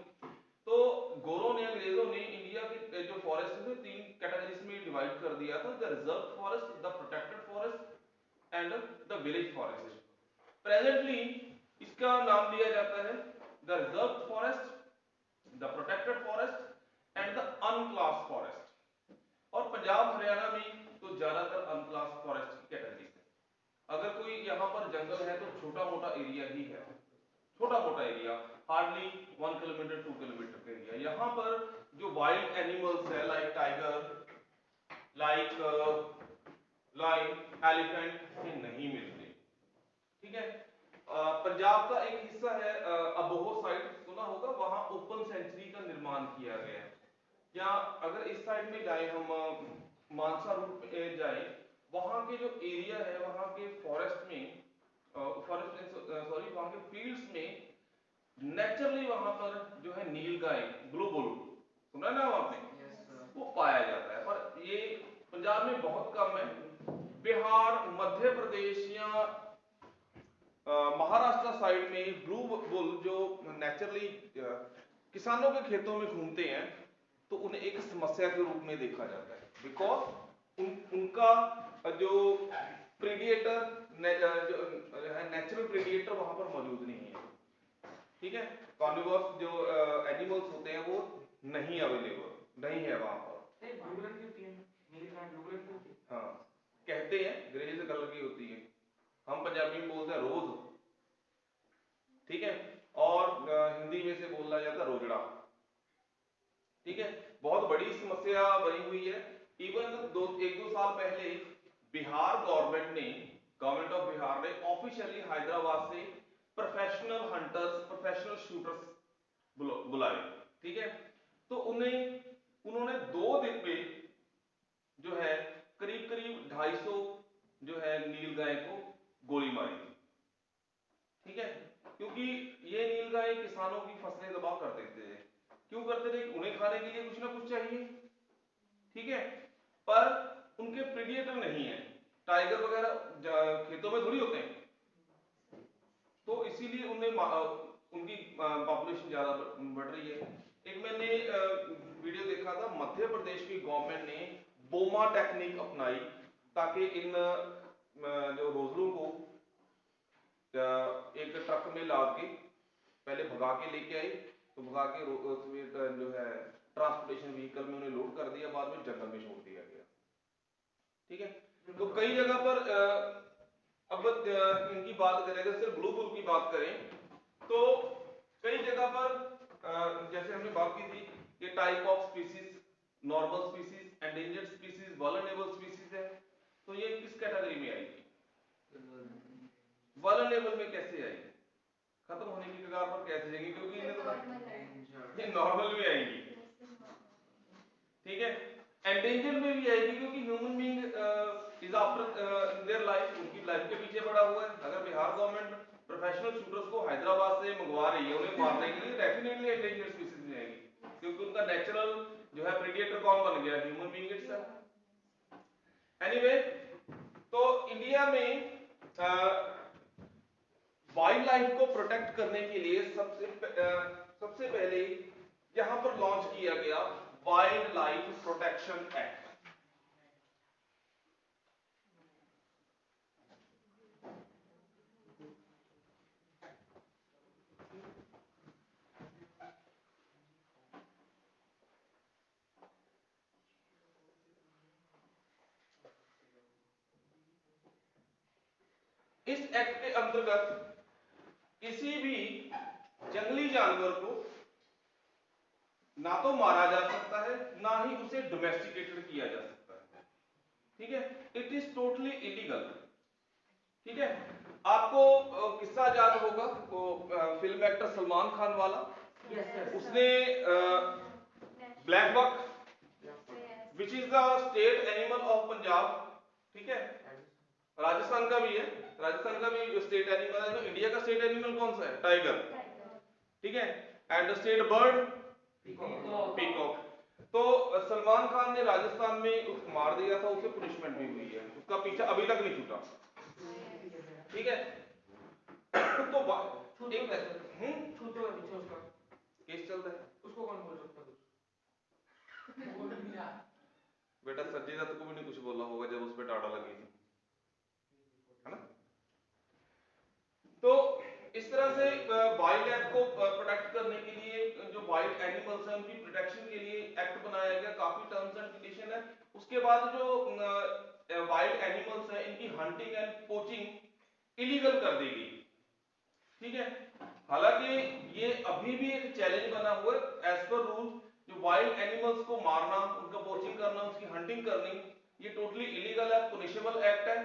तो गोरों ने, अंग्रेजों ने इंडिया के जो फॉरेस्ट थे 3 कैटेगरीज में डिवाइड कर दिया था, the reserve forest, the protected forest and the village forest. Presently इसका नाम दिया जाता है the reserve forest, the protected forest and the unclassed forest. और पंजाब हरियाणा में तो ज्यादातर अनक्लास फॉरेस्ट की कैटेगरी है। अगर कोई यहाँ पर जंगल है तो छोटा मोटा एरिया ही है, छोटा मोटा एरिया, हार्डली 1 किलोमीटर 2 किलोमीटर का एरिया। यहाँ पर जो वाइल्ड एनिमल्स है like tiger, like lion, elephant ये नहीं मिलते। ठीक है, पंजाब का एक हिस्सा है अबोहर साइड, सुना होगा, वहां ओपन सेंचुरी का निर्माण किया गया है। या अगर इस साइड में जाए हम, मानसा रूट पे जाए, वहां के जो एरिया है वहां के फॉरेस्ट में, सॉरी वहां के फील्ड्स में नेचुरली वहां पर जो है नीलगाय, ब्लू बुल, सुना ना आपने, वो पाया जाता है। पर ये पंजाब में बहुत कम है। बिहार, मध्य प्रदेश या महाराष्ट्र साइड में ब्लू बुल जो नेचुरली किसानों के खेतों में घूमते हैं तो उन्हें एक समस्या के रूप में देखा जाता है, बिकॉज उनका जो प्रेडिएटर जो है, नेचुरल प्रेडिएटर वहां पर मौजूद नहीं है। ठीक है, कार्निवोरस जो एनिमल्स होते हैं वो नहीं अवेलेबल नहीं है वहां पर। ब्लू कलर की होती है, नीली गाय ब्लू कलर की होती है। हाँ, कहते हैं ग्रे से कलर की होती है, हम पंजाबी में बोलते हैं रोज। ठीक है, और हिंदी में से बोला जाता है रोजड़ा। ठीक है, बहुत बड़ी समस्या बनी हुई है। इवन एक दो साल पहले बिहार गवर्नमेंट ऑफ बिहार ने ऑफिशियली हैदराबाद से प्रोफेशनल हंटर्स, प्रोफेशनल शूटर्स बुलाए, ठीक है। तो उन्होंने 2 दिन में जो है करीब 250 जो है नीलगाय को गोली मारी थी, ठीक है। क्योंकि ये नीलगाय किसानों की फसलें तबाह कर देते हैं। क्यों करते थे? उन्हें खाने के लिए कुछ ना कुछ चाहिए, ठीक है। पर उनके प्रेडिएटर नहीं है, टाइगर वगैरह खेतों में थोड़ी होते हैं, तो इसीलिए उनकी पॉपुलेशन ज्यादा बढ़ रही है। एक मैंने वीडियो देखा था, मध्य प्रदेश की गवर्नमेंट ने बोमा टेक्निक अपनाई ताकि इन जो रोजलों को एक ट्रक में लाद के पहले भगा के लेके आई, तो भगा के जो है ट्रांसपोर्टेशन व्हीकल में उन्हें लोड कर दिया, बाद में जंगल में छोड़ दिया गया, ठीक है। तो कई जगह पर अब इनकी बात करें, अगर सिर्फ ब्लू बुल की बात करें तो कई जगह पर जैसे हमने बात की थी कि type of species, normal species, endangered species, vulnerable species है, तो ये किस कैटेगरी में आएगी? वल्नरेबल में कैसे आएगी? खत्म होने की कगार पर कैसे जाएंगी? क्योंकि ये नॉर्मल भी आएंगी, ठीक है। एंडेंजर्ड में भी आएगी क्योंकि human being is after their life, उनकी लाइफ के पीछे पड़ा हुआ है। अगर बिहार गवर्नमेंट प्रोफेशनल शूटर्स को हैदराबाद से मंगवा रही है उन्हें मारने के लिए, डेफिनेटली एंडेंजर्ड स्पीसीज में आएगी, क्योंकि उनका नेचुरल जो है प्रेडिएटर कौन बन गया? Human being itself. एनीवे, तो इंडिया में वाइल्ड लाइफ को प्रोटेक्ट करने के लिए सबसे पहले यहां पर लॉन्च किया गया वाइल्ड लाइफ प्रोटेक्शन एक्ट। इस एक्ट के अंतर्गत किसी भी जंगली जानवर को ना तो मारा जा सकता है, ना ही उसे डोमेस्टिकेटेड किया जा सकता है, ठीक है। इट इज टोटली इलीगल, ठीक है। आपको किस्सा याद होगा वो फिल्म एक्टर सलमान खान वाला, उसने black buck which is the state animal of Punjab, ठीक है, राजस्थान का भी है, राजस्थान का भी स्टेट एनिमल है। तो इंडिया का स्टेट एनिमल कौन सा है? टाइगर, ठीक है। And state bird peacock. तो सलमान खान ने राजस्थान में उसको मार दिया था, उसे पनिशमेंट भी हुई है, उसका पीछा अभी तक नहीं छूटा, ठीक है। तो एक केस चलता है, उसको कौन बोल सकता कुछ? बेटा संजय दत्त को भी नहीं कुछ बोला होगा जब उस पर टाटा लगी थी, है ना। तो इस तरह से वाइल्ड लाइफ को प्रोटेक्ट करने के लिए जो वाइल्ड एनिमल्स हैं उनकी प्रोटेक्शन के लिए एक्ट बनाया गया, काफी टर्म्स एंड कंडीशन है। उसके बाद जो वाइल्ड एनिमल्स हैं इनकी हंटिंग एंड पोचिंग इलीगल कर दी गई, ठीक है। हालांकि ये अभी भी एक चैलेंज बना हुआ है। एज पर रूल जो वाइल्ड एनिमल्स को मारना, उनका पोचिंग करना, उसकी हंटिंग करनी, ये टोटली इलीगल है, पुनिशेबल एक्ट है।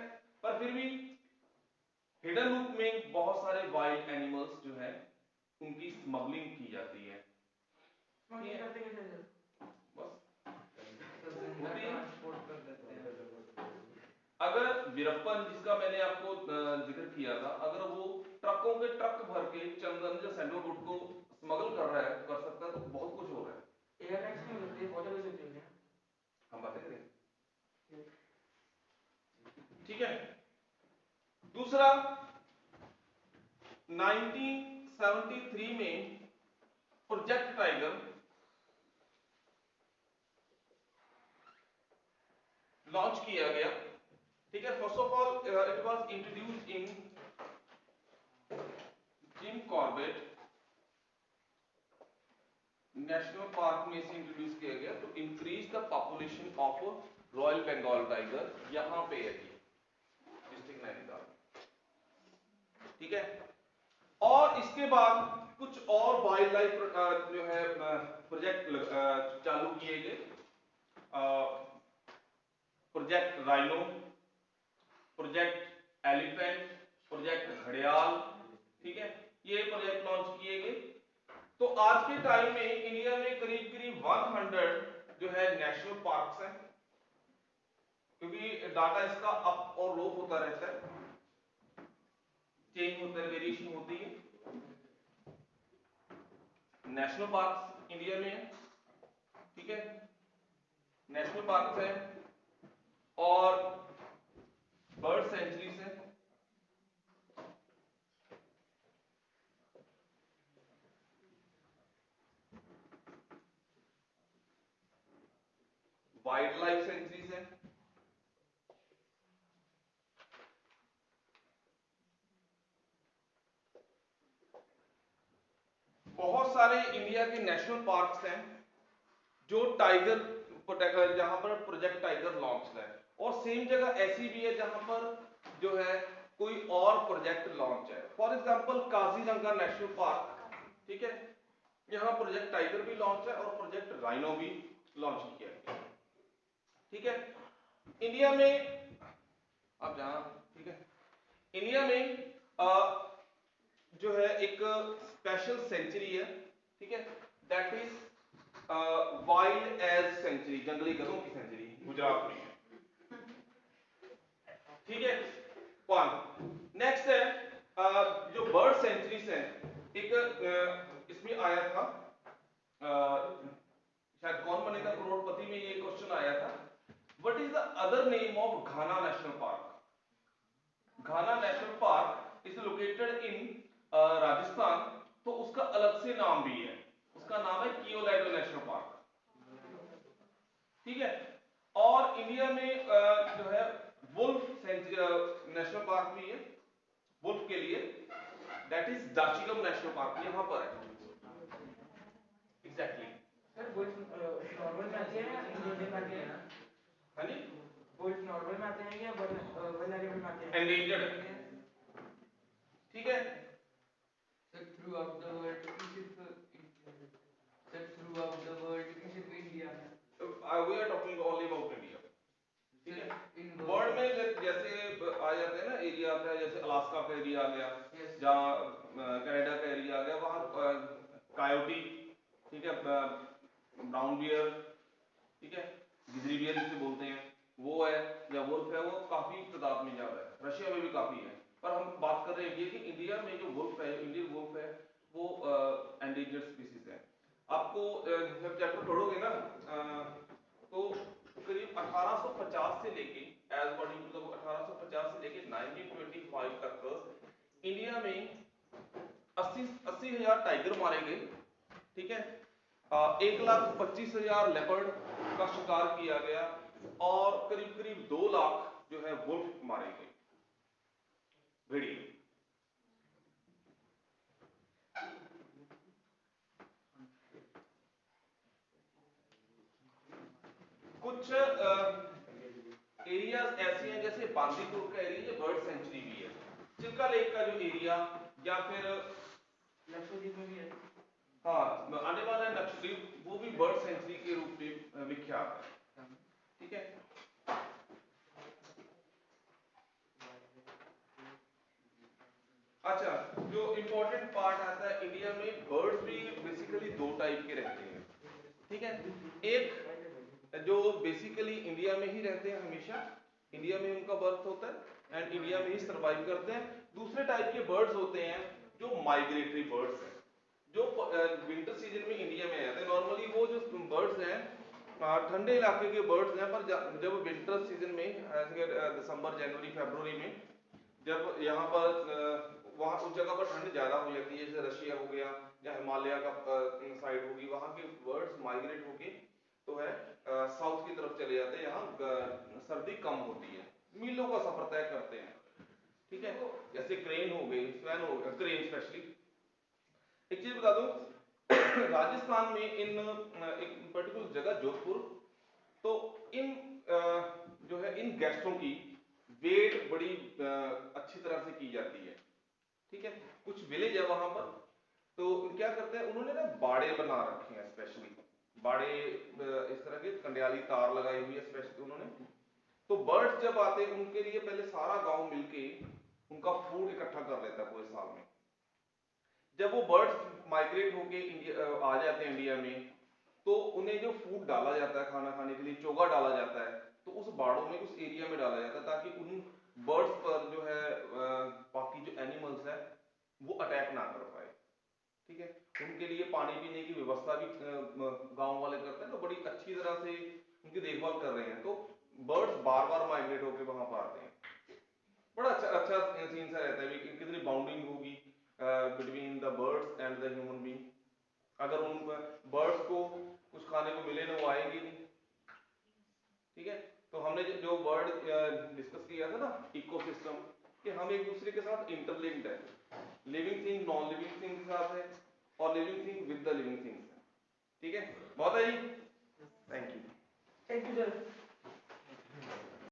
पर फिर भी हिडन रूप में बहुत सारे वाइल्ड एनिमल्स जो है उनकी स्मगलिंग की जाती है, बस होती है। अगर वीरप्पन, जिसका मैंने आपको जिक्र किया था, अगर वो ट्रकों के ट्रक भर के चंदन या सैंडलवुड को स्मगल कर रहा है, कर सकता है, तो बहुत कुछ हो रहा है। एयर टैक्स नहीं होते, वाटर बेस होते हैं, हम बातें करें, ठीक है। दूसरा 1973 में प्रोजेक्ट टाइगर लॉन्च किया गया, ठीक है। First of all it was introduced in Jim Corbett national park में से इंट्रोड्यूस किया गया to increase the population of royal Bengal tiger. यहां पे है ये डिस्ट्रिक्ट नैनीताल, ठीक है। और इसके बाद कुछ और वाइल्ड लाइफ जो है प्रोजेक्ट चालू किए गए, project rhino, project elephant, project घड़ियाल, ठीक है, ये प्रोजेक्ट लॉन्च किए गए। तो आज के टाइम में इंडिया में करीब करीब 100 जो है नेशनल पार्क्स हैं, क्योंकि डाटा इसका अप और लो होता रहता है, चेंज होता है, वेरिएशन होती है। नेशनल पार्क्स इंडिया में है, ठीक है, नेशनल पार्क्स है और बर्ड सेंचुरीज है, वाइल्ड लाइफ सेंचुरीज है, बहुत सारे इंडिया के नेशनल पार्क्स हैं जो टाइगर जहां पर प्रोजेक्ट टाइगर लॉन्च है, और सेम जगह ऐसी भी है जहां पर जो है कोई और प्रोजेक्ट लॉन्च है। For example Kaziranga national park, ठीक है, यहाँ प्रोजेक्ट टाइगर भी लॉन्च है और प्रोजेक्ट राइनो भी लॉन्च किया गया, ठीक है। इंडिया में अब जहां, ठीक है, इंडिया में जो है एक स्पेशल सेंचुरी है, ठीक है, that is wild ass sanctuary, जंगली गधों की सेंचुरी, गुजरात में है, ठीक है। नेक्स्ट है जो बर्ड सेंचुरीज है, एक इसमें आया था शायद कौन बनेगा करोड़पति में ये क्वेश्चन आया था, what is the other name of Ghana national park. Ghana national park is located in Rajasthan, तो उसका अलग से नाम भी है, उसका नाम है कियोलैडो नेशनल पार्क, ठीक है। और इंडिया में जो है वुल्फ नेशनल पार्क भी है वुल्फ के लिए, दैट इज दाशिगम नेशनल पार्क, यहां पर है एग्जैक्टली। सर वुल्फ नॉर्मल में आते हैं या इंडियन में आते हैं? हाँ जी, वुल्फ नॉर्मल में आते हैं या वन एनिमल में आते हैं? एंडेंजर्ड है, ठीक है। Sir, throughout the world, sir, throughout the world, is it India? We are talking only about India, ठीक है। In वर्ल्ड में जैसे आ जाते हैं ना एरिया आता है, जैसे अलास्का का एरिया आ गया, Yes. जहाँ कनाडा का एरिया आ गया, वहाँ कायोटी, ठीक है, ब्राउन बियर, ठीक है, गिजरी बियर जिसे बोलते हैं वो है, या वुल्फ है, वो काफी तादाद में ज्यादा है, रशिया में भी काफी है, पर हम बात कर रहे हैं ये कि इंडिया में जो वुल्फ है, इंडियन वुल्फ है, वो एंडेंजर्ड स्पीसीज है। आपको जब चैप्टर पढ़ोगे ना तो करीब 1850 से लेके एज बॉडी, मतलब 1850 से लेके 1925 तक इंडिया में 80,000 टाइगर मारे गए, ठीक है, 1,25,000 लेपर्ड का शिकार किया गया और करीब करीब 2 लाख जो है वुल्फ मारे गए, भेड़िए। कुछ एरियाज ऐसे हैं जैसे बांदीपुर का एरिया, ये बर्ड सेंचुरी भी है, चिल्का लेक का जो एरिया, या फिर लक्षद्वीप में भी है। हाँ, आने वाला है लक्षद्वीप, वो भी बर्ड सेंचुरी के रूप में विख्यात है, ठीक है। अच्छा, जो इंपॉर्टेंट पार्ट आता है, इंडिया में बर्ड्स भी बेसिकली 2 टाइप के रहते हैं, ठीक है। एक जो बेसिकली इंडिया में ही रहते हैं, हमेशा इंडिया में उनका बर्थ होता है एंड इंडिया में ही सर्वाइव करते हैं। दूसरे टाइप के बर्ड्स होते हैं जो माइग्रेटरी बर्ड्स हैं, जो विंटर सीजन में इंडिया में आते हैं। नॉर्मली वो जो बर्ड्स हैं ठंडे इलाके के बर्ड्स हैं, पर जब विंटर सीजन में दिसंबर, जनवरी, फरवरी में जब यहाँ पर वहाँ उस जगह पर ठंड ज़्यादा हो जाती है, जैसे रशिया हो गया या हिमालय का साइड होगी, वहाँ के बर्ड्स माइग्रेट होके तो है साउथ की तरफ चले जाते हैं, यहाँ सर्दी कम होती है, मीलों का सफर तय करते हैं, ठीक है। जैसे क्रेन हो गई, स्वैन हो गया, क्रेन स्पेशली। एक चीज बता दूं, राजस्थान में इन एक पर्टिकुलर जगह जोधपुर, तो इन जो है इन गेस्टों की वेट बड़ी अच्छी तरह से की जाती है, ठीक है। कुछ विलेज है वहां पर, तो क्या करते हैं उन्होंने ना बाड़े बना रखे हैं स्पेशली, बाड़े इस तरह के कंडियाली तार लगाई हुई है स्पेशली उन्होंने। तो बर्ड्स जब आते हैं उनके लिए पहले सारा गांव मिलके उनका फूड इकट्ठा कर लेता है पूरे साल में। जब वो बर्ड्स माइग्रेट होके इंडिया आ जाते हैं इंडिया में, तो उन्हें जो फूड डाला जाता है खाना खाने के लिए, चोगा डाला जाता है, तो उस बाड़ों में उस एरिया में डाला जाता है ताकि उन बर्ड्स पर जो है बाकी जो एनिमल्स है वो अटैक ना कर पाए। ठीक है, उनके लिए पानी पीने की व्यवस्था भी गांव वाले करते हैं, तो बड़ी अच्छी तरह से उनकी देखभाल कर रहे हैं। तो बर्ड्स बार बार माइग्रेट होकर वहां पर आते हैं। बड़ा अच्छा अच्छा सीन सा रहता है कि कितनी बाउंडिंग होगी between the birds and the human being. अगर उन बर्ड्स को कुछ खाने को मिले ना वो आएंगे नहीं। ठीक है, तो हमने जो वर्ड डिस्कस किया था ना इकोसिस्टम, कि हम एक दूसरे के साथ इंटरलिंक्ड है, living thing non living thing के साथ है और living thing with the living things है। ठीक है, बहुत है जी, thank you. Thank you sir.